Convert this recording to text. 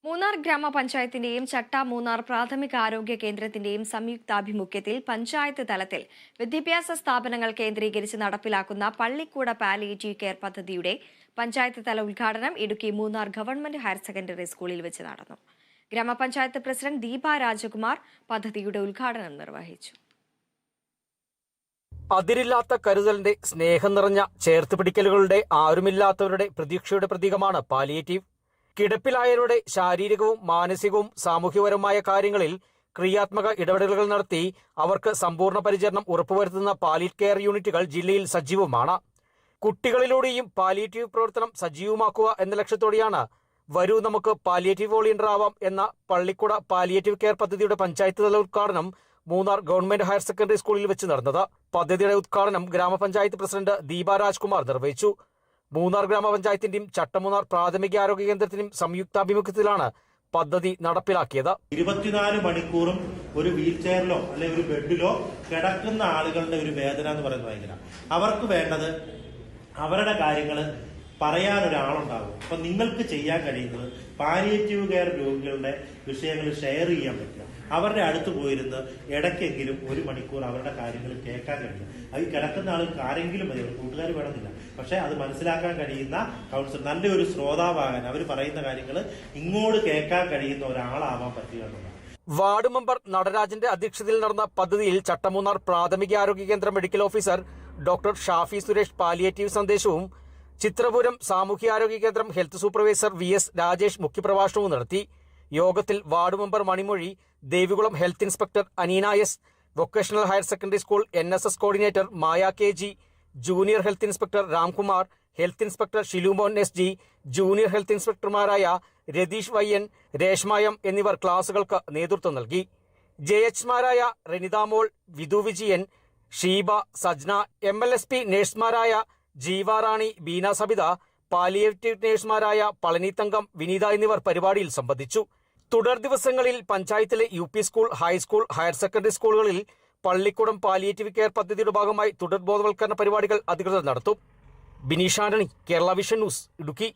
മൂന്നാർ ഗ്രാമപഞ്ചായത്തിന്റെയും ചട്ട മൂന്നാർ പ്രാഥമിക ആരോഗ്യ കേന്ദ്രത്തിന്റെയും സംയുക്താഭിമുഖ്യത്തിൽ പഞ്ചായത്ത് തലത്തിൽ വിദ്യാഭ്യാസ സ്ഥാപനങ്ങൾ കേന്ദ്രീകരിച്ച് നടപ്പിലാക്കുന്ന പള്ളിക്കൂട പാലിയേറ്റീവ് കെയർ പദ്ധതിയുടെ പഞ്ചായത്ത് തല ഉദ്ഘാടനം Idukki Munnar government higher secondary സ്കൂളിൽ വെച്ച് നടന്നു. ഗ്രാമപഞ്ചായത്ത് പ്രസിഡന്റ് ദീപ രാജകുമാർ പദ്ധതിയുടെ ഉദ്ഘാടനം നിർവഹിച്ചു. അതിരില്ലാത്ത കരുതലിന്റെ സ്നേഹം നിറഞ്ഞ ചേർത്തുപിടിക്കലുകളുടെ ആരുമില്ലാത്തവരുടെ പ്രതീക്ഷയുടെ പ്രതീകമാണ് പാലിയേറ്റീവ്. കിടപ്പിലായവരുടെ ശാരീരികവും മാനസികവും സാമൂഹ്യപരമായ കാര്യങ്ങളിൽ ക്രിയാത്മക ഇടപെടലുകൾ നടത്തി അവർക്ക് സമ്പൂർണ്ണ പരിചരണം ഉറപ്പുവരുത്തുന്ന പാലിയേറ്റീവ് കെയർ യൂണിറ്റുകൾ ജില്ലയിൽ സജീവമാണ്. കുട്ടികളിലൂടെയും പാലിയേറ്റീവ് പ്രവർത്തനം സജീവമാക്കുക എന്ന ലക്ഷ്യത്തോടെയാണ് വരൂ നമുക്ക് പാലിയേറ്റീവ് വോളണ്ടിയർ ആവാം എന്ന പള്ളിക്കൂട പാലിയേറ്റീവ് കെയർ പദ്ധതിയുടെ പഞ്ചായത്ത് തല ഉദ്ഘാടനം മൂന്നാർ ഗവൺമെന്റ് ഹയർ സെക്കൻഡറി സ്കൂളിൽ വെച്ച് നടന്നത്. പദ്ധതിയുടെ ഉദ്ഘാടനം ഗ്രാമപഞ്ചായത്ത് പ്രസിഡന്റ് ദീപ രാജ്കുമാർ നിർവഹിച്ചു. മൂന്നാർ ഗ്രാമപഞ്ചായത്തിന്റെയും ചട്ടമൂന്നാർ പ്രാഥമിക ആരോഗ്യ കേന്ദ്രത്തിന്റെയും സംയുക്താഭിമുഖ്യത്തിലാണ് പദ്ധതി നടപ്പിലാക്കിയത്. 24 മണിക്കൂറും ഒരു വീൽ ചെയറിലോ അല്ലെങ്കിൽ ഒരു ബെഡിലോ കിടക്കുന്ന ആളുകളുടെ ഒരു വേദന എന്ന് പറയുന്നത് ഭയങ്കര. അവർക്ക് വേണ്ടത് അവരുടെ കാര്യങ്ങൾ പറയാൻ ഒരാളുണ്ടാകും. അപ്പൊ നിങ്ങൾക്ക് ചെയ്യാൻ കഴിയുന്നത് പാലിയേറ്റീവ് കെയർ രോഗികളുടെ വിഷയങ്ങൾ ഷെയർ ചെയ്യാൻ പറ്റുക, അവരുടെ അടുത്ത് പോയിരുന്ന് ഇടയ്ക്കെങ്കിലും 1 മണിക്കൂർ അവരുടെ കാര്യങ്ങൾ കേൾക്കാൻ കഴിയും. അത് കിടക്കുന്ന ആൾക്ക് ആരെങ്കിലും മതി, ഒരു കൂട്ടുകാർ വേണമെന്നില്ല, പക്ഷെ അത് മനസ്സിലാക്കാൻ കഴിയുന്ന കൗൺസിലർ, നല്ലൊരു ശ്രോതാവാകാൻ, അവർ പറയുന്ന കാര്യങ്ങൾ ഇങ്ങോട്ട് കേൾക്കാൻ കഴിയുന്ന ഒരാളാവാൻ പറ്റുക എന്നുള്ളതാണ്. വാർഡ് മെമ്പർ നടരാജന്റെ അധ്യക്ഷതയിൽ നടന്ന പദ്ധതിയിൽ ചട്ടമൂന്നാർ പ്രാഥമിക ആരോഗ്യ കേന്ദ്ര medical officer doctor Shafi Suresh palliative സന്ദേശവും, ചിത്രപുരം സാമൂഹ്യാരോഗ്യ കേന്ദ്രം ഹെൽത്ത് സൂപ്പർവൈസർ VS രാജേഷ് മുഖ്യപ്രഭാഷണവും നടത്തി. യോഗത്തിൽ ward member Manimozhi, Devikulam health inspector Aneena S, vocational higher secondary school NSS coordinator Maya KG, junior health inspector Ramkumar, health inspector Shilumon SG, junior health ഇൻസ്പെക്ടർമാരായ രതീഷ് YN, രേഷ്മയം എന്നിവർ ക്ലാസുകൾക്ക് നേതൃത്വം നൽകി. JHമാരായ റെനിതാമോൾ, വിധു വിജയൻ, ഷീബ, സജ്ന, MLSP നേഴ്സുമാരായ ജീവാറാണി, ബീന സബിത, പാലിയേറ്റീവ് നേഴ്സുമാരായ പളനിത്തങ്കം, വിനീത എന്നിവർ പരിപാടിയിൽ സംബന്ധിച്ചു. തുടർ ദിവസങ്ങളിൽ പഞ്ചായത്തിലെ UP school, high school, higher secondary സ്കൂളുകളിൽ പള്ളിക്കൂടം പാലിയേറ്റീവ് കെയർ പദ്ധതിയുടെ ഭാഗമായി തുടർ ബോധവൽക്കരണ പരിപാടികൾ അധികൃതർ നടത്തും. Bineesh Antony, Kerala vision news, Idukki.